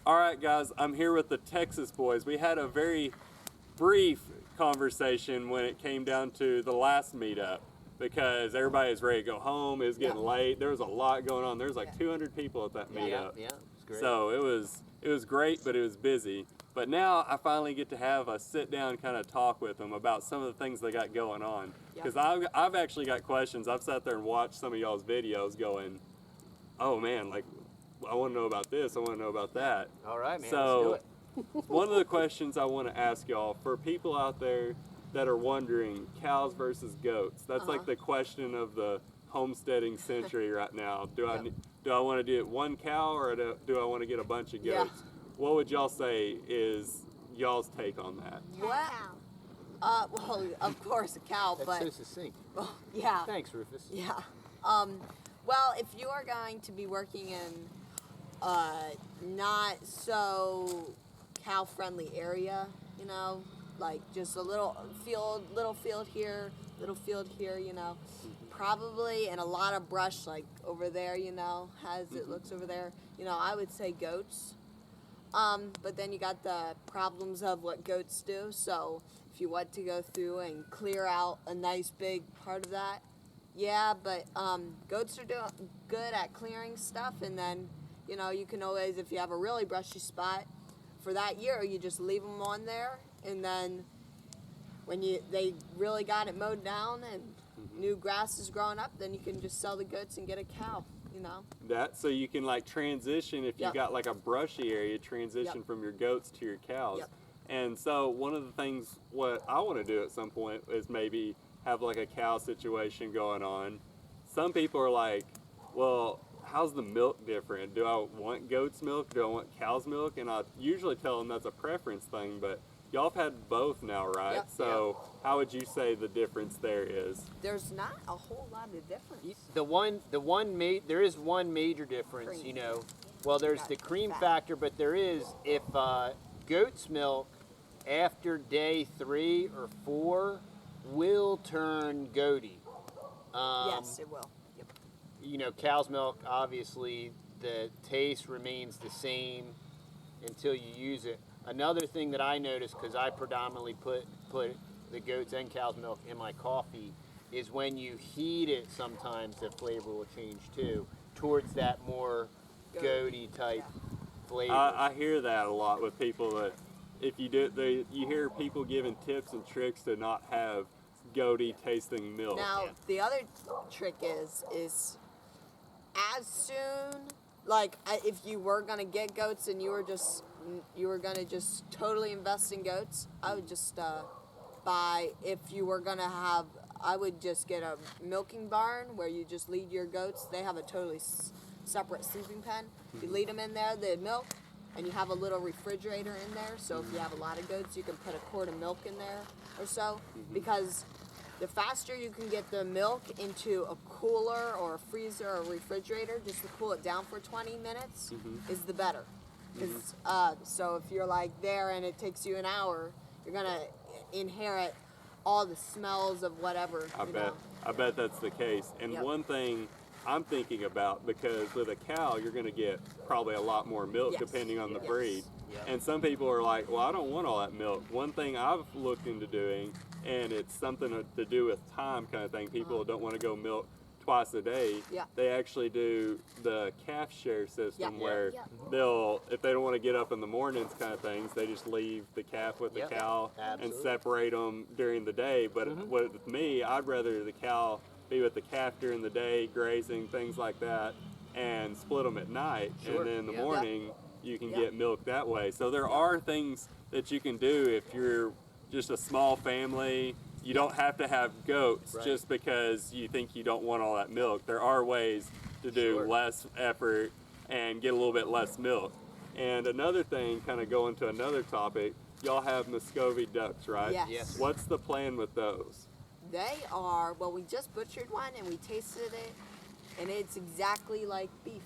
All right, guys, I'm here with the Texas boys. We had a very brief conversation when it came down to the last meetup because everybody was ready to go home. It was getting late. There was a lot going on. There was like 200 people at that meetup. Yeah, it was great. So it was great, but it was busy. But now I finally get to have a sit down kind of talk with them about some of the things they got going on. Because I've actually got questions. I've sat there and watched some of y'all's videos going, oh man, like, I want to know about this, I want to know about that. All right, man, so, let's do it. One of the questions I want to ask y'all, for people out there that are wondering, cows versus goats, that's like the question of the homesteading century right now. Do I want to get one cow or do I want to get a bunch of goats? What would y'all say is y'all's take on that? What? Well, of course a cow, That's but so succinct. well, yeah. Thanks, Rufus. Yeah. Well, if you are going to be working in not so cow-friendly area, you know, like just a little field here, you know, probably, and a lot of brush like over there, you know, as it looks over there, you know, I would say goats. But then you got the problems of what goats do. So if you want to go through and clear out a nice big part of that, yeah, but goats are doing good at clearing stuff, and then, you know, you can always, if you have a really brushy spot for that year, you just leave them on there, and then when they really got it mowed down and new grass is growing up, then you can just sell the goats and get a cow, you know. That, so you can like transition, if you got like a brushy area, transition from your goats to your cows. And so one of the things, what I want to do at some point is maybe have like a cow situation going on. Some people are like, well, how's the milk different? Do I want goat's milk? Do I want cow's milk? And I usually tell them that's a preference thing, but y'all have had both now, right? So how would you say the difference there is? There's not a whole lot of difference. There is one major difference, Cream. you know. Well, there's the cream factor, but there is, if goat's milk after day 3 or 4 will turn goaty. Yes, it will. Yep. You know, cow's milk, obviously, the taste remains the same until you use it. Another thing that I noticed, because I predominantly put the goat's and cow's milk in my coffee, is when you heat it, sometimes the flavor will change too, towards that more goaty type flavor. I hear that a lot with people that if you do it, you hear people giving tips and tricks to not have goaty tasting milk. Now, the other trick is as soon, like if you were gonna get goats and you were gonna just totally invest in goats, I would just if you were gonna have, I would just get a milking barn where you just lead your goats. They have a totally separate sleeping pen. You lead them in there, they milk, and you have a little refrigerator in there. So if you have a lot of goats, you can put a quart of milk in there or so, because the faster you can get the milk into a cooler or a freezer or a refrigerator, just to cool it down for 20 minutes, is the better. Because so if you're like there and it takes you an hour, you're gonna inherit all the smells of whatever. I bet that's the case. And one thing I'm thinking about, because with a cow you're going to get probably a lot more milk depending on the breed. And some people are like, well, I don't want all that milk. One thing I've looked into doing, and it's something to do with time kind of thing, people don't want to go milk twice a day. They actually do the calf share system where they'll, if they don't want to get up in the mornings kind of things, they just leave the calf with the cow and separate them during the day. But with me, I'd rather the cow be with the calf during the day, grazing, things like that, and split them at night. And then in the morning, you can get milk that way. So there are things that you can do if you're just a small family. You don't have to have goats just because you think you don't want all that milk. There are ways to do less effort and get a little bit less milk. And another thing, kind of going to another topic, y'all have Muscovy ducks, right? Yes. What's the plan with those? They are, well, we just butchered one and we tasted it, and it's exactly like beef.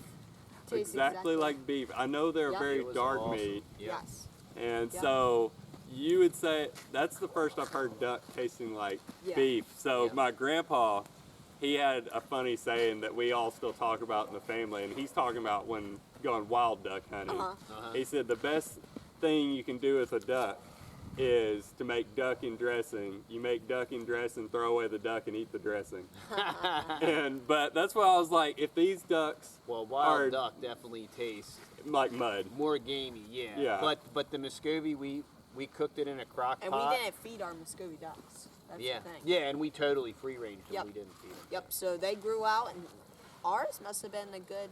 Tastes exactly like beef. I know they're very dark meat. Yes. And so you would say, that's the first I've heard duck tasting like beef. So my grandpa, he had a funny saying that we all still talk about in the family, and he's talking about when gone wild duck hunting. Uh-huh. He said the best thing you can do with a duck is to make ducking dressing. You make ducking dressing, throw away the duck, and eat the dressing. But that's why I was like, if these ducks Well, wild are duck definitely tastes like mud. more gamey, yeah. Yeah. But the Muscovy, we cooked it in a crock And pot. we didn't feed our Muscovy ducks. That's yeah, the thing. yeah, and we totally free ranged them. Yep. We didn't feed them. Yep. So they grew out, and ours must have been a good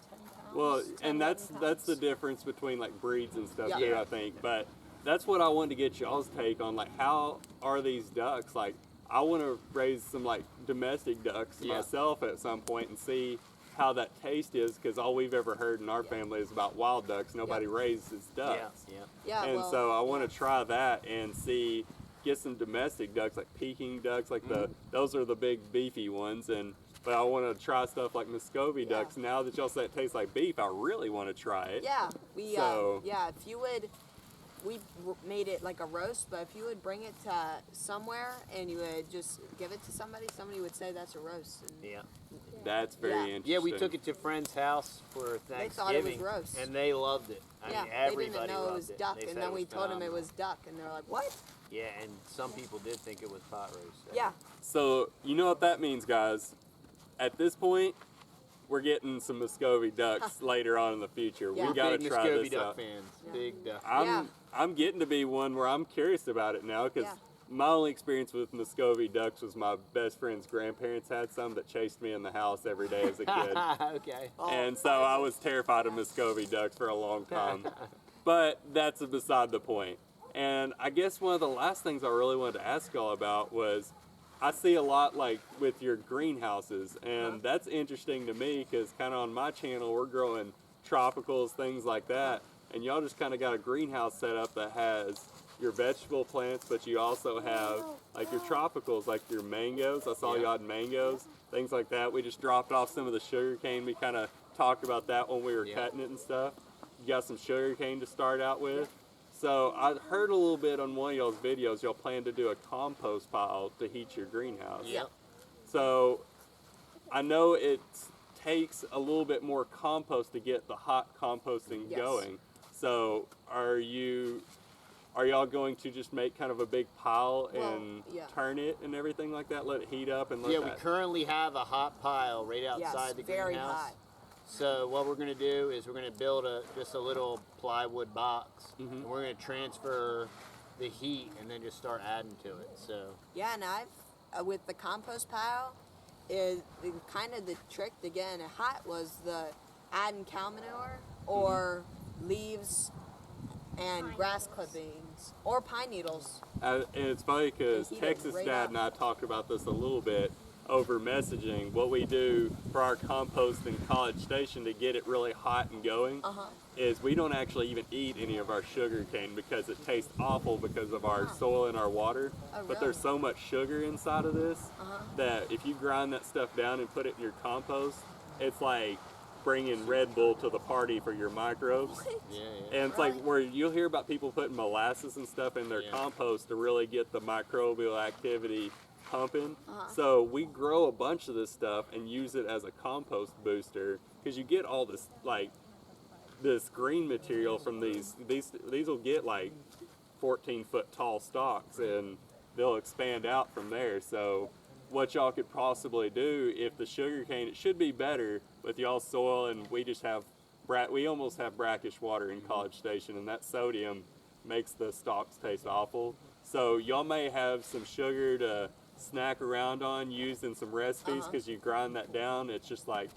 10 pounds. Well, 10, and 11 that's the pounds. difference between like breeds and stuff Yeah. too, Yeah. I think. But that's what I wanted to get y'all's take on. Like, how are these ducks? Like, I want to raise some like domestic ducks Yeah. myself at some point and see how that taste is, because all we've ever heard in our family is about wild ducks. Nobody raises ducks. Yeah, yeah. Yeah. And well, so I want to try that and see, get some domestic ducks, like Peking ducks, like those are the big beefy ones. But I want to try stuff like Muscovy Yeah. ducks. Now that y'all say it tastes like beef, I really want to try it. Yeah. We. So- Yeah. If you would. We made it like a roast, but if you would bring it to somewhere and you would just give it to somebody, somebody would say that's a roast. And Yeah. That's very Yeah. interesting. Yeah, we took it to a friend's house for They thought it was Thanksgiving, roast. and they loved it. I yeah, mean, they everybody didn't know it loved was it. duck, They and said then it we was told them it phenomenal. was duck, and they're like, "What?" Yeah, and some people did think it was pot roast. so. Yeah. So you know what that means, guys. At this point, we're getting some Muscovy ducks later on in the future. Yeah. We got to Big try Muscovy this duck out. fans. Yeah. Big duck. I'm getting to be one where I'm curious about it now, because Yeah. my only experience with Muscovy ducks was my best friend's grandparents had some that chased me in the house every day as a kid. Okay. Oh, And so I was terrified of Muscovy ducks for a long time. But that's beside the point. And I guess one of the last things I really wanted to ask y'all about was, I see a lot like with your greenhouses, and that's interesting to me because kind of on my channel we're growing tropicals, things like that, and y'all just kind of got a greenhouse set up that has your vegetable plants, but you also have like your tropicals, like your mangoes. I saw Yeah. y'all had mangoes, things like that. We just dropped off some of the sugar cane. We kind of talked about that when we were Yeah. cutting it and stuff. You got some sugar cane to start out with. So I heard a little bit on one of y'all's videos, y'all plan to do a compost pile to heat your greenhouse. Yep. So I know it takes a little bit more compost to get the hot composting Yes. going. So are y'all going to just make kind of a big pile and yeah. turn it and everything like that, let it heat up and let Yeah, we that? currently have a hot pile right Yes, outside the very greenhouse. hot. So what we're gonna do is we're gonna build just a little plywood box, and we're gonna transfer the heat and then just start adding to it. So Yeah, and I've with the compost pile, is kind of the trick to getting it hot was the adding cow manure or leaves and grass clippings or pine needles. And it's funny because They heat it Texas right Dad up. and I talked about this a little bit over messaging. What we do for our compost in College Station to get it really hot and going is we don't actually even eat any of our sugar cane because it tastes awful because of our soil and our water. Oh, But there's so much sugar inside of this that if you grind that stuff down and put it in your compost, it's like bringing Red Bull to the party for your microbes. yeah, And it's like where you'll hear about people putting molasses and stuff in their Yeah. compost to really get the microbial activity pumping. So we grow a bunch of this stuff and use it as a compost booster because you get all this like this green material from these will get like 14-foot tall stalks and they'll expand out from there. So what y'all could possibly do if the sugar cane, it should be better with y'all's soil, and we just have we almost have brackish water in College Station, and that sodium makes the stalks taste awful. So y'all may have some sugar to snack around on, used in some recipes because you grind that down. It's just like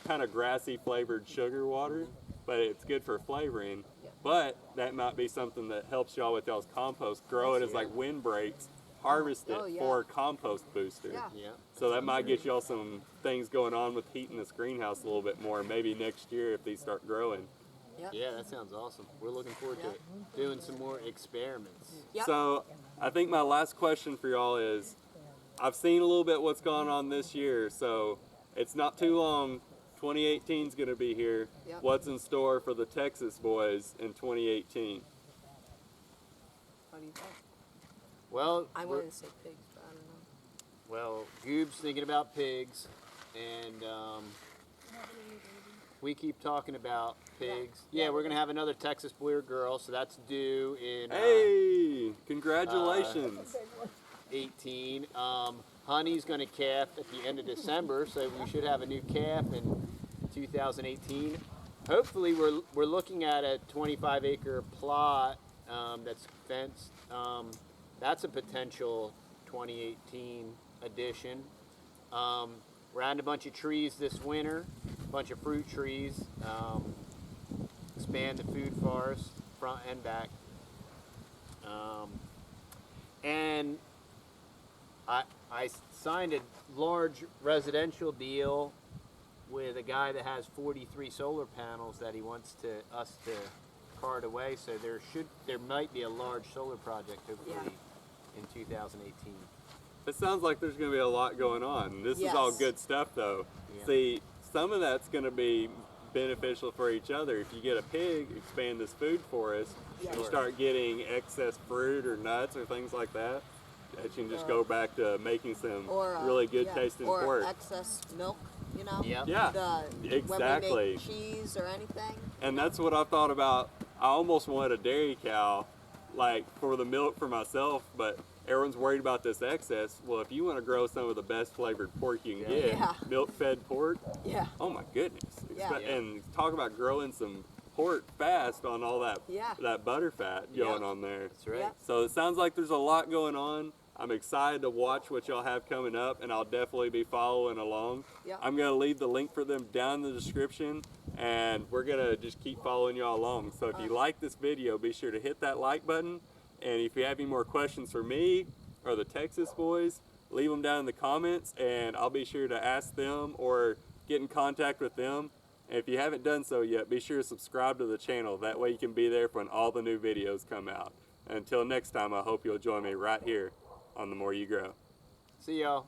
kind of grassy flavored sugar water, but it's good for flavoring. But that might be something that helps y'all with y'all's compost. Grow it as like windbreaks, harvest it Oh, yeah. for a compost booster. Yeah. yeah. So that might get y'all some things going on with heating this greenhouse a little bit more, maybe next year if these start growing. Yeah, that sounds awesome. We're looking forward to it. Doing some more experiments. Yep. So I think my last question for y'all is, I've seen a little bit what's going on this year, so it's not too long. 2018 is going to be here. Yep. What's in store for the Texas boys in 2018? What do you think? Well, I we're- wanted to say pigs, but I don't know. well, Goob's thinking about pigs, and we keep talking about pigs. Yeah, we're gonna have another Texas boy or girl, so that's due in Hey, congratulations. 18. Honey's gonna calf at the end of December, so we should have a new calf in 2018. Hopefully, we're looking at a 25-acre plot that's fenced. That's a potential 2018 addition. We're adding a bunch of trees this winter, a bunch of fruit trees, expand the food forest, front and back. And I signed a large residential deal with a guy that has 43 solar panels that he wants us to cart away. So there might be a large solar project hopefully in 2018. It sounds like there's going to be a lot going on. This is all good stuff, though. Yeah. See, some of that's going to be beneficial for each other. If you get a pig, expand this food forest, you start getting excess fruit or nuts or things like that. That you can just go back to making some really good tasting pork. Or excess milk, you know? Yep. Yeah, exactly. When we make cheese or anything. And that's what I thought about. I almost wanted a dairy cow, like for the milk for myself, but everyone's worried about this excess. Well, if you want to grow some of the best flavored pork you can get, milk-fed pork, oh my goodness. And talk about growing some pork fast on all that that butter fat going on there. That's right. So it sounds like there's a lot going on. I'm excited to watch what y'all have coming up, and I'll definitely be following along. I'm going to leave the link for them down in the description, and we're going to just keep following y'all along. So if you like this video, be sure to hit that like button. And if you have any more questions for me or the Texas boys, leave them down in the comments, and I'll be sure to ask them or get in contact with them. And if you haven't done so yet, be sure to subscribe to the channel. That way you can be there when all the new videos come out. Until next time, I hope you'll join me right here on The More You Grow. See y'all.